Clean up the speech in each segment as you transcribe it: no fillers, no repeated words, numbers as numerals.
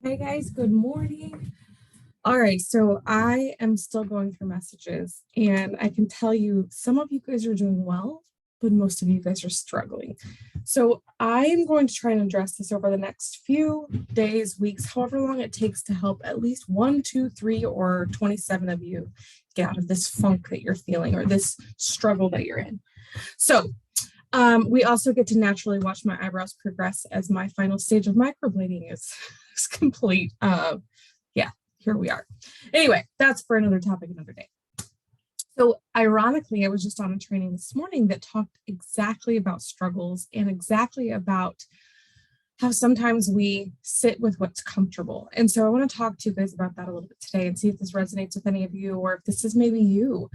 Hi guys, good morning. All right, so I am still going through messages, and I can tell you some of you guys are doing well, but most of you guys are struggling. So I am going to try and address this over the next few days, weeks, however long it takes to help at least 1, 2, 3, or 27 of you get out of this funk that you're feeling or this struggle that you're in. So we also get to naturally watch my eyebrows progress as my final stage of microblading is complete. Yeah, here we are. Anyway, that's for another topic, another day. So ironically, I was just on a training this morning that talked exactly about struggles and exactly about how sometimes we sit with what's comfortable. And so I want to talk to you guys about that a little bit today and see if this resonates with any of you or if this is maybe you,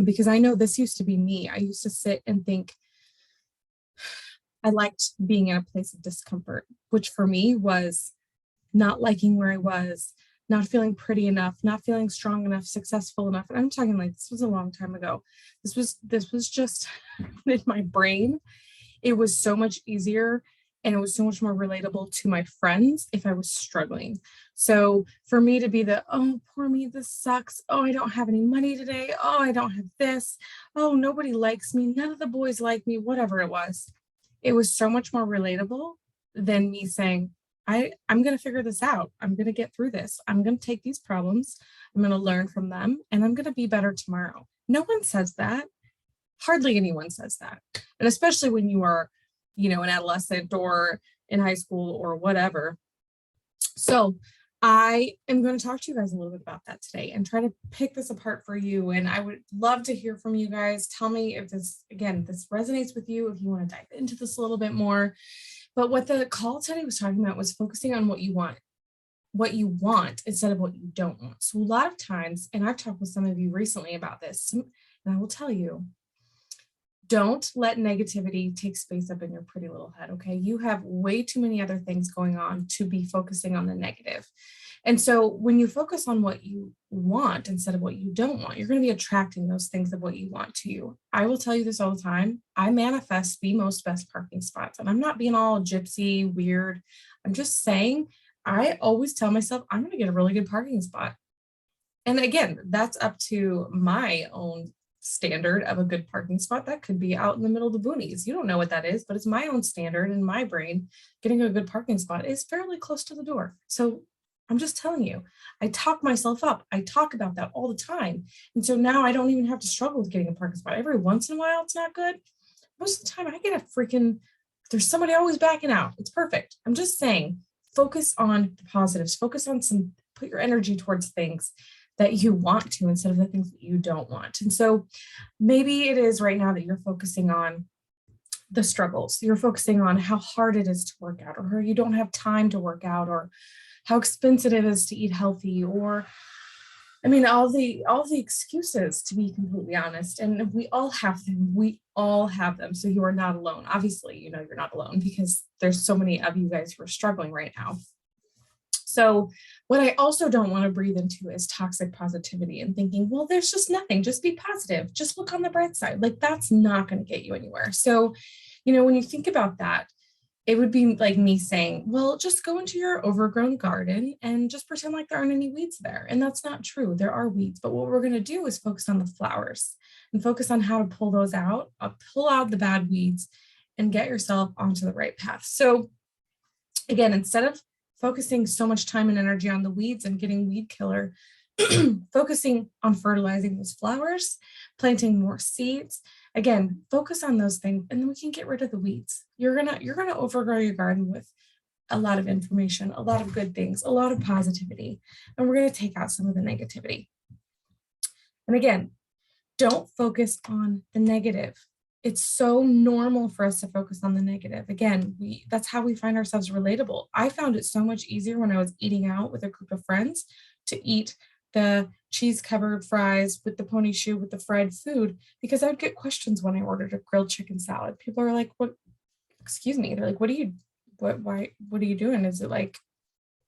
because I know this used to be me. I used to sit and think, I liked being in a place of discomfort, which for me was not liking where I was, not feeling pretty enough, not feeling strong enough, successful enough. And I'm talking like this was a long time ago. This was just in my brain. It was so much easier and it was so much more relatable to my friends if I was struggling. So for me to be oh, poor me, this sucks. Oh, I don't have any money today. Oh, I don't have this. Oh, nobody likes me. None of the boys like me, whatever it was so much more relatable than me saying, I'm going to figure this out. I'm going to get through this. I'm going to take these problems. I'm going to learn from them and I'm going to be better tomorrow. No one says that. Hardly anyone says that. And especially when you are, an adolescent or in high school or whatever. So I am going to talk to you guys a little bit about that today and try to pick this apart for you. And I would love to hear from you guys. Tell me if this resonates with you, if you want to dive into this a little bit more. But what the call today was talking about was focusing on what you want instead of what you don't want. So a lot of times, and I've talked with some of you recently about this, and I will tell you, don't let negativity take space up in your pretty little head, okay? You have way too many other things going on to be focusing on the negative. And so when you focus on what you want instead of what you don't want, you're going to be attracting those things of what you want to you. I will tell you this all the time. I manifest the most best parking spots, and I'm not being all gypsy, weird. I'm just saying, I always tell myself I'm going to get a really good parking spot. And again, that's up to my own standard of a good parking spot. That could be out in the middle of the boonies. You don't know what that is, but it's my own standard in my brain. Getting a good parking spot is fairly close to the door. So I'm just telling you, I talk myself up. I talk about that all the time. And so now I don't even have to struggle with getting a parking spot. Every once in a while, it's not good. Most of the time, I get there's somebody always backing out. It's perfect. I'm just saying, focus on the positives. Focus on put your energy towards things that you want to instead of the things that you don't want. And so maybe it is right now that you're focusing on the struggles. You're focusing on how hard it is to work out, or you don't have time to work out, or how expensive it is to eat healthy, or all the excuses, to be completely honest. And we all have them. We all have them. So you are not alone. Obviously, you're not alone because there's so many of you guys who are struggling right now. So what I also don't want to breathe into is toxic positivity and thinking, well, there's just nothing, just be positive, just look on the bright side. Like that's not going to get you anywhere. So, when you think about that, it would be like me saying, well, just go into your overgrown garden and just pretend like there aren't any weeds there. And that's not true. There are weeds, but what we're going to do is focus on the flowers and focus on how to pull those out, pull out the bad weeds and get yourself onto the right path. So again, instead of focusing so much time and energy on the weeds and getting weed killer, focusing on fertilizing those flowers, planting more seeds. Again, focus on those things, and then we can get rid of the weeds. You're gonna overgrow your garden with a lot of information, a lot of good things, a lot of positivity, and we're gonna take out some of the negativity. And again, don't focus on the negative. It's so normal for us to focus on the negative. Again, that's how we find ourselves relatable. I found it so much easier when I was eating out with a group of friends to eat the cheese covered fries with the pony shoe with the fried food, because I would get questions when I ordered a grilled chicken salad. People are like, what, excuse me. They're like, what are you doing? Is it like,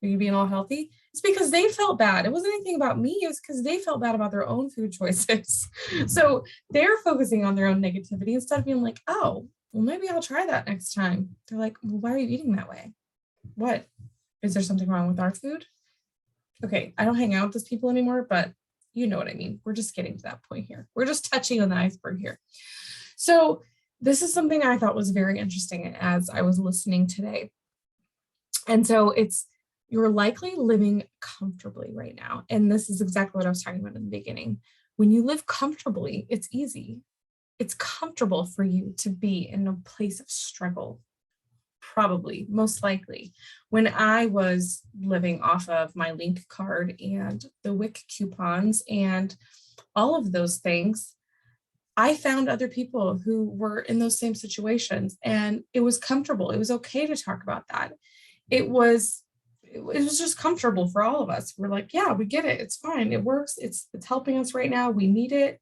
are you being all healthy? It's because they felt bad. It wasn't anything about me. It was because they felt bad about their own food choices. So they're focusing on their own negativity instead of being like, oh, well, maybe I'll try that next time. They're like, well, why are you eating that way? What? Is there something wrong with our food? Okay, I don't hang out with those people anymore, but you know what I mean. We're just getting to that point here. We're just touching on the iceberg here. So this is something I thought was very interesting as I was listening today. And so you're likely living comfortably right now. And this is exactly what I was talking about in the beginning. When you live comfortably, it's easy. It's comfortable for you to be in a place of struggle. Probably, most likely. When I was living off of my Link card and the WIC coupons and all of those things, I found other people who were in those same situations, and it was comfortable. It was okay to talk about that. It was just comfortable for all of us. We're like, yeah, we get it. It's fine. It works. It's helping us right now. We need it.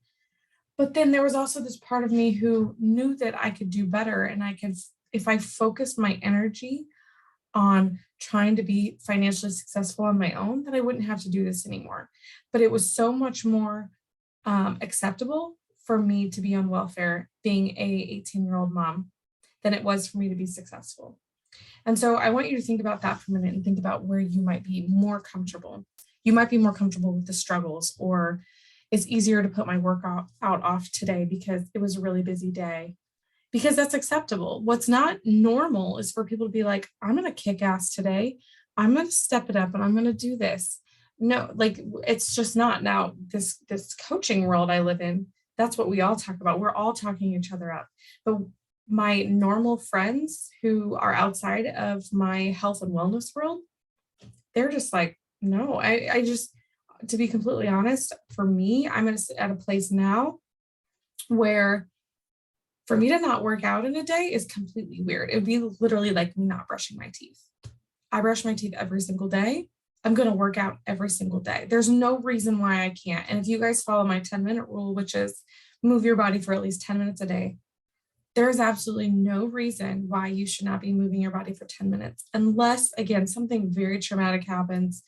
But then there was also this part of me who knew that I could do better, and if I focused my energy on trying to be financially successful on my own, that I wouldn't have to do this anymore. But it was so much more acceptable for me to be on welfare being a 18-year-old mom than it was for me to be successful. And so I want you to think about that for a minute and think about where you might be more comfortable. You might be more comfortable with the struggles, or it's easier to put my work out off today because it was a really busy day, because that's acceptable. What's not normal is for people to be like, I'm going to kick ass today. I'm going to step it up and I'm going to do this. No, like it's just not. Now, this coaching world I live in, that's what we all talk about. We're all talking each other up. But my normal friends who are outside of my health and wellness world, they're just like, no, I just, to be completely honest, for me, I'm at a place now where for me to not work out in a day is completely weird. It would be literally like me not brushing my teeth. I brush my teeth every single day. I'm going to work out every single day. There's no reason why I can't. And if you guys follow my 10-minute rule, which is move your body for at least 10 minutes a day, there's absolutely no reason why you should not be moving your body for 10 minutes, unless, again, something very traumatic happens.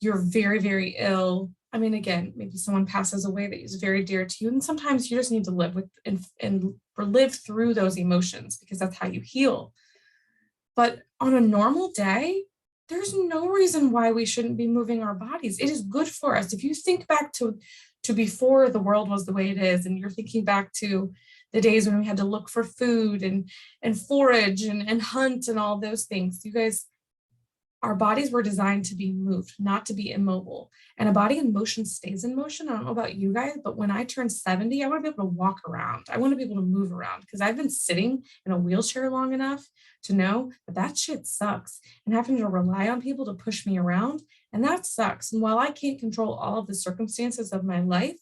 You're very, very ill. I mean, again, maybe someone passes away that is very dear to you. And sometimes you just need to live with and live through those emotions, because that's how you heal. But on a normal day, there's no reason why we shouldn't be moving our bodies. It is good for us. If you think back to before the world was the way it is, and you're thinking back to the days when we had to look for food and forage and hunt and all those things, you guys, our bodies were designed to be moved, not to be immobile. And a body in motion stays in motion. I don't know about you guys, but when I turn 70, I want to be able to walk around. I want to be able to move around, because I've been sitting in a wheelchair long enough to know that shit sucks, and having to rely on people to push me around. And that sucks. And while I can't control all of the circumstances of my life,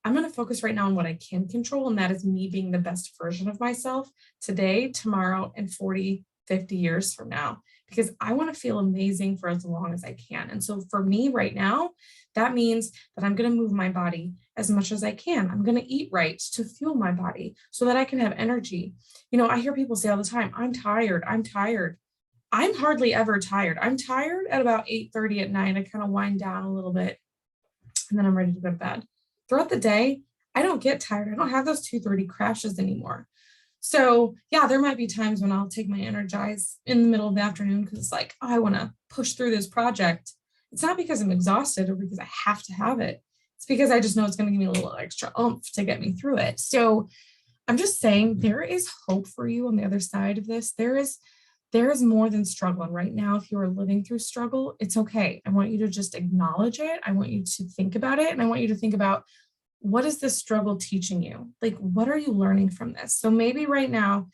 I'm going to focus right now on what I can control. And that is me being the best version of myself today, tomorrow, and 40, 50 years from now, because I want to feel amazing for as long as I can. And so for me right now, that means that I'm going to move my body as much as I can. I'm going to eat right to fuel my body so that I can have energy. You know, I hear people say all the time, I'm tired. I'm tired. I'm hardly ever tired. I'm tired at about 8:30 at night. I kind of wind down a little bit, and then I'm ready to go to bed. Throughout the day, I don't get tired. I don't have those 2:30 crashes anymore. So yeah, there might be times when I'll take my Energize in the middle of the afternoon because it's like, oh, I want to push through this project. It's not because I'm exhausted or because I have to have it. It's because I just know it's going to give me a little extra oomph to get me through it. So I'm just saying there is hope for you on the other side of this. There is more than struggle. And right now, if you are living through struggle, it's okay. I want you to just acknowledge it. I want you to think about it. And I want you to think about, what is this struggle teaching you? Like, what are you learning from this? So maybe right now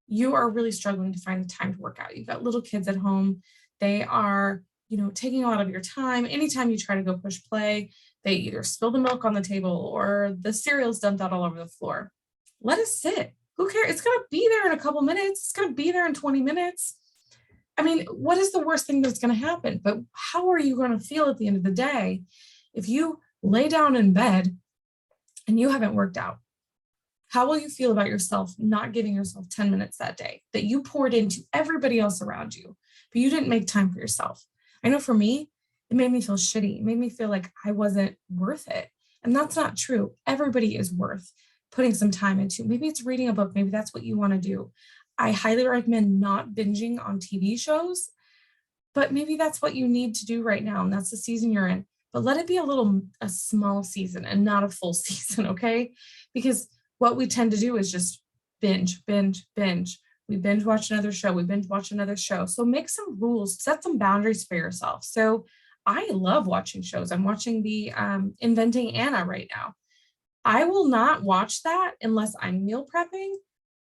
you are really struggling to find the time to work out. You've got little kids at home. They are, taking a lot of your time. Anytime you try to go push play, they either spill the milk on the table or the cereal's dumped out all over the floor. Let it sit. Who cares? It's going to be there in a couple minutes. It's going to be there in 20 minutes. I mean, what is the worst thing that's going to happen? But how are you going to feel at the end of the day if you lay down in bed and you haven't worked out? How will you feel about yourself not giving yourself 10 minutes that day that you poured into everybody else around you, but you didn't make time for yourself? I know for me, it made me feel shitty. It made me feel like I wasn't worth it. And that's not true. Everybody is worth putting some time into. Maybe it's reading a book. Maybe that's what you want to do. I highly recommend not binging on TV shows. but maybe that's what you need to do right now. And that's the season you're in. But let it be a small season and not a full season, okay? Because what we tend to do is just binge, binge, binge. We binge watch another show. We binge watch another show. So make some rules, set some boundaries for yourself. So I love watching shows. I'm watching the Inventing Anna right now. I will not watch that unless I'm meal prepping,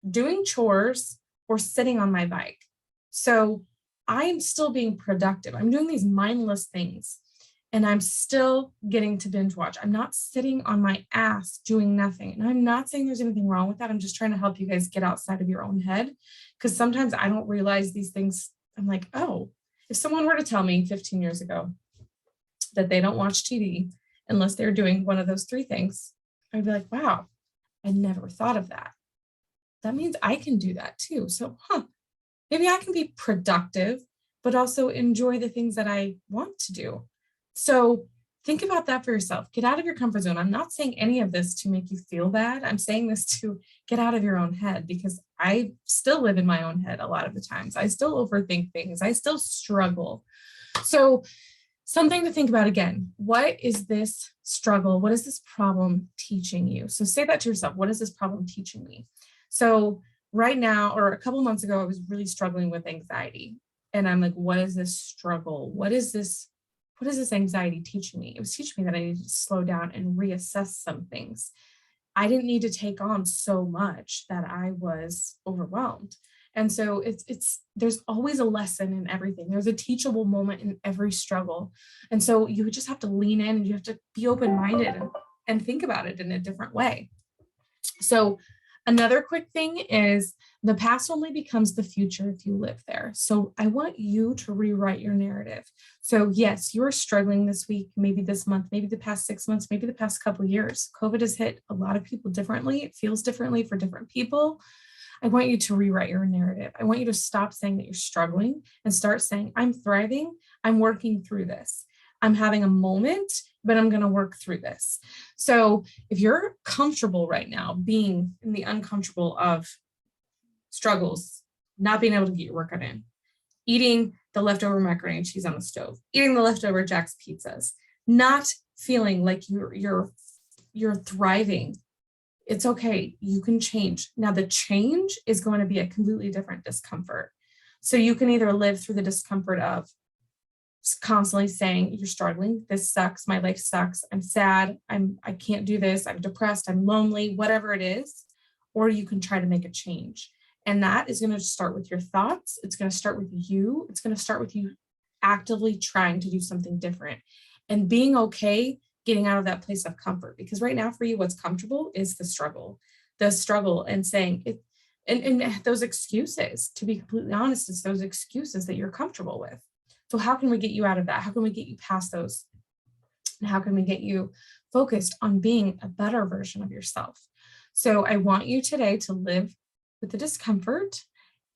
doing chores, or sitting on my bike. So I'm still being productive. I'm doing these mindless things and I'm still getting to binge watch. I'm not sitting on my ass doing nothing. And I'm not saying there's anything wrong with that. I'm just trying to help you guys get outside of your own head, because sometimes I don't realize these things. I'm like, oh, if someone were to tell me 15 years ago that they don't watch TV unless they're doing one of those three things, I'd be like, wow, I never thought of that. That means I can do that too. So, maybe I can be productive, but also enjoy the things that I want to do. So think about that for yourself. Get out of your comfort zone. I'm not saying any of this to make you feel bad. I'm saying this to get out of your own head, because I still live in my own head a lot of the times. I still overthink things. I still struggle. So something to think about again. What is this struggle? What is this problem teaching you? So say that to yourself. What is this problem teaching me? So right now, or a couple months ago, I was really struggling with anxiety. And I'm like, what is this struggle? What is this anxiety teaching me? It was teaching me that I needed to slow down and reassess some things. I didn't need to take on so much that I was overwhelmed. And so there's always a lesson in everything. There's a teachable moment in every struggle. And so you just have to lean in and you have to be open-minded and think about it in a different way. So another quick thing is the past only becomes the future if you live there. So I want you to rewrite your narrative. So yes, you're struggling this week, maybe this month, maybe the past 6 months, maybe the past couple of years. COVID has hit a lot of people differently. It feels differently for different people. I want you to rewrite your narrative. I want you to stop saying that you're struggling and start saying, I'm thriving. I'm working through this. I'm having a moment, but I'm going to work through this. So if you're comfortable right now being in the uncomfortable of struggles, not being able to get your workout in, eating the leftover macaroni and cheese on the stove, eating the leftover Jack's pizzas, not feeling like you're thriving, it's okay. You can change. Now the change is going to be a completely different discomfort. So you can either live through the discomfort of constantly saying you're struggling, this sucks, my life sucks, I'm sad, I can't do this, I'm depressed, I'm lonely, whatever it is, or you can try to make a change. And that is going to start with your thoughts. It's going to start with you. It's going to start with you actively trying to do something different and being okay getting out of that place of comfort. Because right now for you, what's comfortable is the struggle and saying it, and those excuses, to be completely honest, it's those excuses that you're comfortable with. So how can we get you out of that? How can we get you past those? And how can we get you focused on being a better version of yourself? So I want you today to live with the discomfort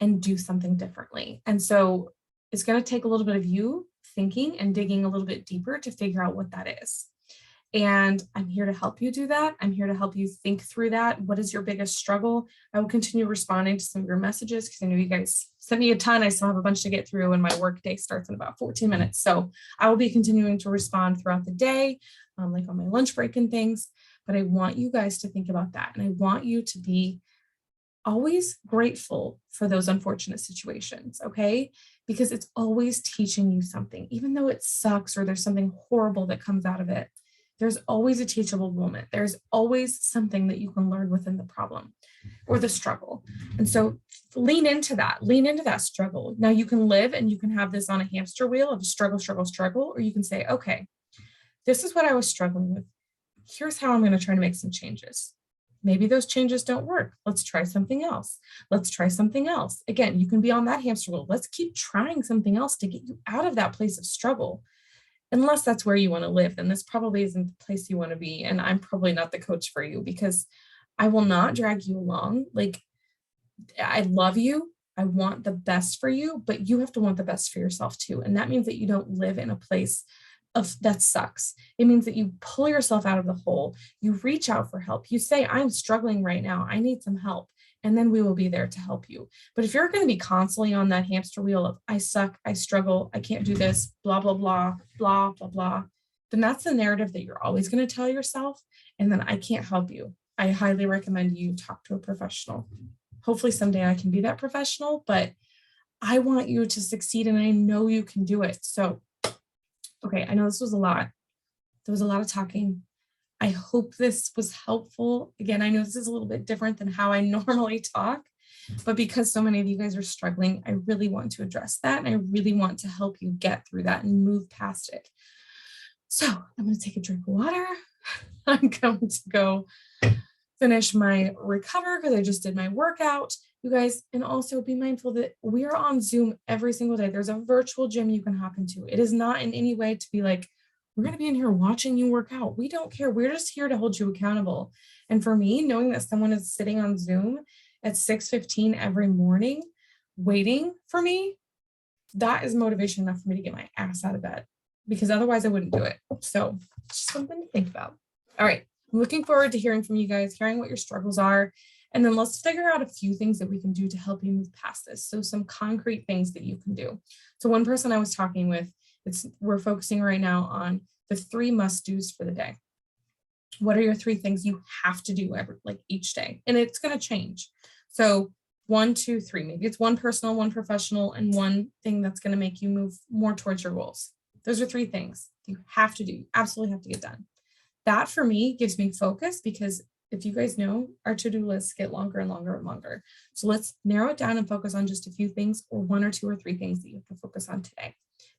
and do something differently. And so it's going to take a little bit of you thinking and digging a little bit deeper to figure out what that is. And I'm here to help you do that. I'm here to help you think through that. What is your biggest struggle? I will continue responding to some of your messages because I know you guys sent me a ton. I still have a bunch to get through and my work day starts in about 14 minutes. So I will be continuing to respond throughout the day, like on my lunch break and things. But I want you guys to think about that. And I want you to be always grateful for those unfortunate situations, okay? Because it's always teaching you something, even though it sucks or there's something horrible that comes out of it. There's always a teachable moment. There's always something that you can learn within the problem or the struggle. And so lean into that struggle. Now you can live and you can have this on a hamster wheel of struggle, struggle, struggle, or you can say, okay, this is what I was struggling with. Here's how I'm going to try to make some changes. Maybe those changes don't work. Let's try something else. Let's try something else. Again, you can be on that hamster wheel. Let's keep trying something else to get you out of that place of struggle. Unless that's where you want to live, then this probably isn't the place you want to be. And I'm probably not the coach for you because I will not drag you along. Like, I love you. I want the best for you, but you have to want the best for yourself too. And that means that you don't live in a place of that sucks. It means that you pull yourself out of the hole. You reach out for help. You say, I'm struggling right now. I need some help. and then we will be there to help you. But if you're going to be constantly on that hamster wheel of I suck, I struggle, I can't do this, blah, blah, blah, blah, blah, blah, then that's the narrative that you're always going to tell yourself. And then I can't help you. I highly recommend you talk to a professional. Hopefully someday I can be that professional, but I want you to succeed and I know you can do it. So, okay, I know this was a lot. There was a lot of talking. I hope this was helpful. Again, I know this is a little bit different than how I normally talk, but because so many of you guys are struggling, I really want to address that. And I really want to help you get through that and move past it. So I'm going to take a drink of water. I'm going to go finish my recover because I just did my workout, you guys, and also be mindful that we are on Zoom every single day. There's a virtual gym you can hop into. It is not in any way to be like, we're going to be in here watching you work out. We don't care. We're just here to hold you accountable. And for me, knowing that someone is sitting on Zoom at 6:15 every morning, waiting for me, that is motivation enough for me to get my ass out of bed, because otherwise I wouldn't do it. So just something to think about. All right. I'm looking forward to hearing from you guys, hearing what your struggles are. And then let's figure out a few things that we can do to help you move past this. So some concrete things that you can do. So one person I was talking with, we're focusing right now on the 3 must-dos for the day. What are your 3 things you have to do each day? And it's going to change. So 1, 2, 3, maybe it's 1 personal, 1 professional, and 1 thing that's going to make you move more towards your goals. Those are 3 things you have to do. You absolutely have to get done. That for me gives me focus, because if you guys know, our to-do lists get longer and longer and longer. So let's narrow it down and focus on just a few things, or 1 or 2 or 3 things that you have to focus on today.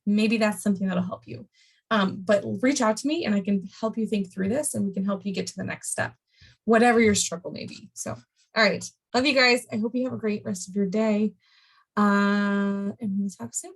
Maybe that's something that'll help you. But reach out to me and I can help you think through this, and we can help you get to the next step, whatever your struggle may be. So, all right. Love you guys. I hope you have a great rest of your day. And we'll talk soon.